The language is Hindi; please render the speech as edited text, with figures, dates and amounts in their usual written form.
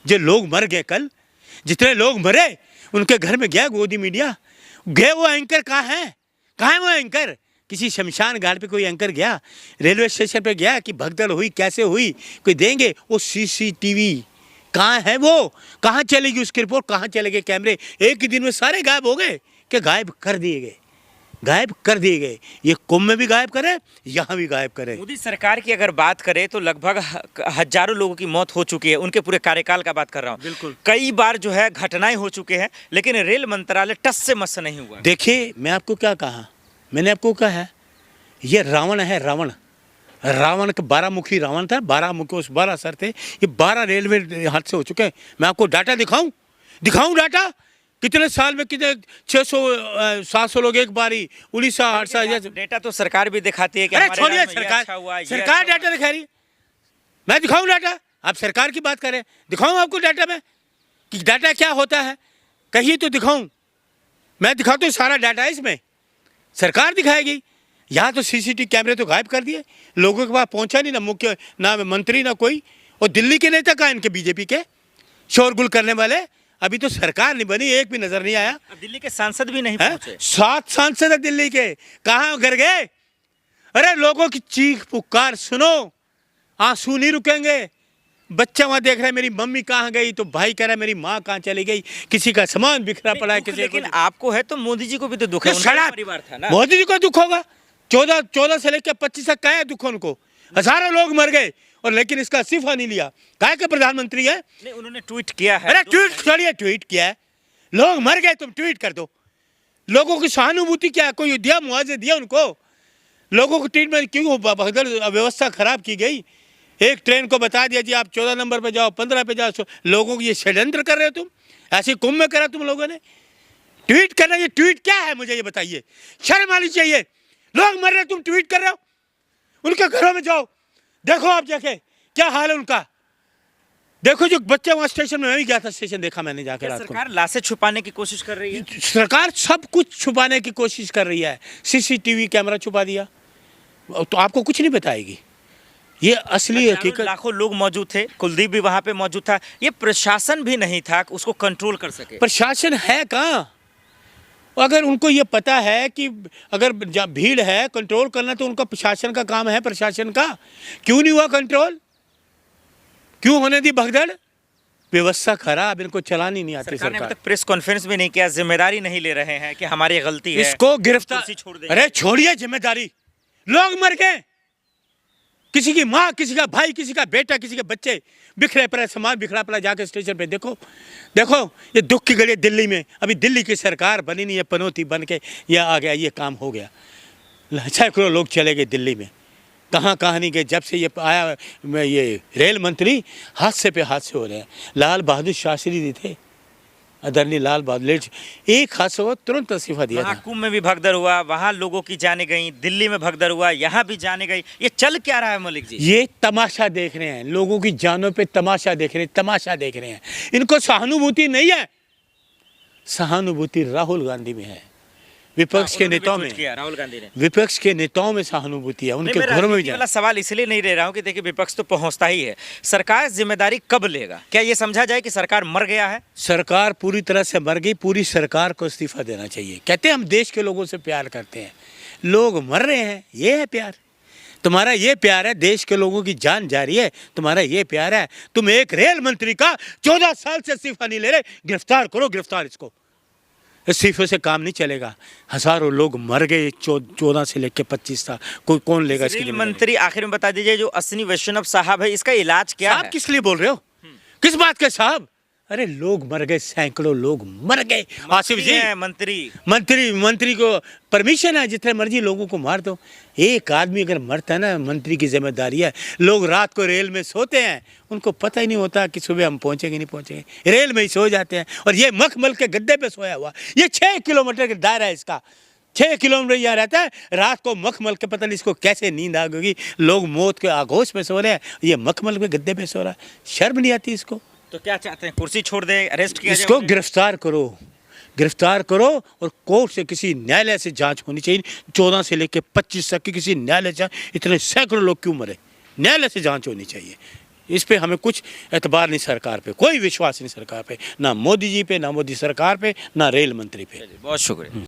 जो लोग मर गए कल, जितने लोग मरे उनके घर में गया गोदी मीडिया, गए वो एंकर कहाँ है? कहाँ है वो एंकर? किसी शमशान घाट पे कोई एंकर गया, रेलवे स्टेशन पे गया कि भगदड़ हुई कैसे हुई, कोई देंगे? वो सीसीटीवी कहाँ है? वो कहाँ चलेगी उसकी रिपोर्ट? कहाँ चले गए कैमरे? एक ही दिन में सारे गायब हो गए कि गायब कर दिए गए, गायब कर दिए गए। ये कुंभ में भी गायब करे, यहाँ भी गायब करे। मोदी सरकार की अगर बात करें तो लगभग हजारों लोगों की मौत हो चुकी है, उनके पूरे कार्यकाल का बात कर रहा हूँ। बिल्कुल। कई बार जो है घटनाएं हो चुके हैं, लेकिन रेल मंत्रालय टस से मस नहीं हुआ। देखिए मैं आपको क्या कहा, मैंने आपको कहा है ये रावण है, रावण। रावण का 12 मुखी रावण था, 12 मुखी, उस 12 सर थे। ये 12 रेलवे हादसे हो चुके हैं। मैं आपको डाटा दिखाऊं डाटा? कितने साल में कितने 600-700 लोग एक बारी उड़ीसा हादसा। डेटा तो सरकार भी दिखाती है कि अरे हमारे छोड़िए, राज्य में ये सरकार अच्छा हुआ, ये सरकार अच्छा डाटा दिखा रही है। मैं दिखाऊं डाटा? आप सरकार की बात करें, दिखाऊं आपको डाटा में कि डाटा क्या होता है? कहिए तो दिखाऊं। मैं दिखाता हूँ सारा डाटा है इसमें, सरकार दिखाएगी। यहाँ तो सीसीटीवी कैमरे तो गायब कर दिए, लोगों के पास पहुँचा नहीं, ना मुख्य ना मंत्री ना कोई। और दिल्ली के नेता कहाँ, इनके बीजेपी के शोरगुल करने वाले? अभी तो सरकार नहीं बनी, एक भी नजर नहीं आया। अब दिल्ली के सांसद भी नहीं पहुंचे। 7 सांसद है दिल्ली के, कहाँ घर गए? अरे लोगों की चीख पुकार सुनो, आंसू नहीं रुकेंगे। बच्चा वहां देख रहा है मेरी मम्मी कहाँ गई, तो भाई कह रहा है मेरी माँ कहाँ चली गई। किसी का सामान बिखरा पड़ा है, किसी लेकिन आपको है तो मोदी जी को भी तो दुख है, उनका परिवार था ना। मोदी जी को दुख होगा? 14 से लेकर 25 तक क्या है दुख उनको? हजारों लोग मर गए और लेकिन इसका इस्तीफा नहीं लिया। काहे के प्रधानमंत्री है? नहीं, उन्होंने ट्वीट किया है। अरे ट्वीट छोड़िए, ट्वीट किया है। लोग मर गए, तुम ट्वीट कर दो। लोगों की सहानुभूति क्या है? कोई दिया, मुआवजे दिया उनको? लोगों को ट्रीटमेंट क्यों भगदड़ व्यवस्था खराब की गई? एक ट्रेन को बता दिया जी आप 14 नंबर पे जाओ, 15 पे जाओ। लोगों को ये षड्यंत्र कर रहे हो तुम? ऐसे कुंभ में करा तुम लोगों ने? ट्वीट करना, ये ट्वीट क्या है मुझे ये बताइए? शर्म आनी चाहिए। लोग मर रहे, तुम ट्वीट कर रहे हो? उनके घरों में जाओ, देखो, आप जाके क्या हाल है उनका। देखो जो बच्चे वहां स्टेशन में, मैं भी गया था स्टेशन, देखा मैंने जाकर रात को। सरकार लाशें छुपाने की कोशिश कर रही है। सरकार सब कुछ छुपाने की कोशिश कर रही है। सीसीटीवी कैमरा छुपा दिया तो आपको कुछ नहीं बताएगी। ये असली हकीकत। लाखों लोग मौजूद थे, कुलदीप भी वहां पे मौजूद था। ये प्रशासन भी नहीं था उसको कंट्रोल कर सके। प्रशासन है कहाँ? अगर उनको ये पता है कि अगर भीड़ है कंट्रोल करना, तो उनका प्रशासन का काम है। प्रशासन का क्यों नहीं हुआ कंट्रोल? क्यों होने दी भगदड़? व्यवस्था खराब, इनको चलानी नहीं आती। सरकार ने अब तक प्रेस कॉन्फ्रेंस भी नहीं किया, जिम्मेदारी नहीं ले रहे हैं कि हमारी गलती है, इसको गिरफ्तार छोड़ दें। अरे छोड़िए जिम्मेदारी। लोग मर गए, किसी की माँ, किसी का भाई, किसी का बेटा, किसी के बच्चे बिखरे पड़े, सामान बिखरा पड़ा। जाके स्टेशन पे देखो, देखो ये दुख की घड़ी दिल्ली में। अभी दिल्ली की सरकार बनी नहीं है, पनौती बन के ये आ गया, ये काम हो गया। सैकड़ों लोग चले गए दिल्ली में, कहाँ कहाँ नहीं गए। जब से ये आया ये रेल मंत्री, हादसे पे हादसे हो रहे हैं। लाल बहादुर शास्त्री जी थे, आदरणीय लाल बहादुर, एक हादसा हुआ तुरंत इस्तीफा दिया था। कुंभ में भी भगदड़ हुआ, वहाँ लोगों की जाने गई, दिल्ली में भगदड़ हुआ, यहाँ भी जाने गई। ये चल क्या रहा है मलिक जी? ये तमाशा देख रहे हैं, लोगों की जानों पे तमाशा देख रहे हैं, तमाशा देख रहे हैं। इनको सहानुभूति नहीं है। सहानुभूति राहुल गांधी में है, विपक्ष के नेताओं में। राहुल गांधी ने विपक्ष के नेताओं में सहानुभूति है, उनके घरों में भी। वाला सवाल इसलिए नहीं ले रहा हूँ कि देखिए विपक्ष तो पहुंचता ही है, सरकार जिम्मेदारी कब लेगा? क्या ये समझा जाए कि सरकार मर गया है? सरकार पूरी तरह से मर गई, पूरी सरकार को इस्तीफा देना चाहिए। कहते हैं हम देश के लोगों से प्यार करते हैं, लोग मर रहे हैं, ये है प्यार। तुम्हारा ये प्यार है, देश के लोगों की जान जा रही है, तुम्हारा ये प्यार है। तुम एक रेल मंत्री का 14 साल से इस्तीफा नहीं ले रहे, गिरफ्तार करो, गिरफ्तार। इसको इस्तीफे से काम नहीं चलेगा। हजारों लोग मर गए, 14 से लेकर 25 तक। कोई कौन लेगा इसकी जिम्मेदारी? मंत्री आखिर में बता दीजिए, जो अश्विनी वैष्णव साहब है, इसका इलाज क्या है? आप किस लिए बोल रहे हो? किस बात के साहब? अरे लोग मर गए, सैकड़ों लोग मर गए। आसिफ जी मंत्री को परमिशन है जितने मर्जी लोगों को मार दो। एक आदमी अगर मरता है ना, मंत्री की जिम्मेदारी है। लोग रात को रेल में सोते हैं, उनको पता ही नहीं होता कि सुबह हम पहुंचेंगे नहीं पहुंचेंगे, रेल में ही सो जाते हैं। और ये मखमल के गद्दे पे सोया हुआ, ये 6 किलोमीटर का दायरा है इसका, 6 किलोमीटर यहाँ रहता है। रात को मखमल के, पता नहीं इसको कैसे नींद आ गई। लोग मौत के आगोश में सो रहे हैं, ये मखमल के गद्दे पे सो रहा है। शर्म नहीं आती इसको? तो क्या चाहते हैं, कुर्सी छोड़ दे, अरेस्ट किया जाए? इसको गिरफ्तार करो, गिरफ्तार करो। और कोर्ट से, किसी न्यायालय से जांच होनी चाहिए। 14 से लेकर 25 तक की किसी न्यायालय से। इतने सैकड़ों लोग क्यों मरे? न्यायालय से जांच होनी चाहिए। इस पे हमें कुछ एतबार नहीं सरकार पे, कोई विश्वास नहीं सरकार पे, ना मोदी जी पे, ना मोदी सरकार पे, ना रेल मंत्री पे। बहुत शुक्रिया।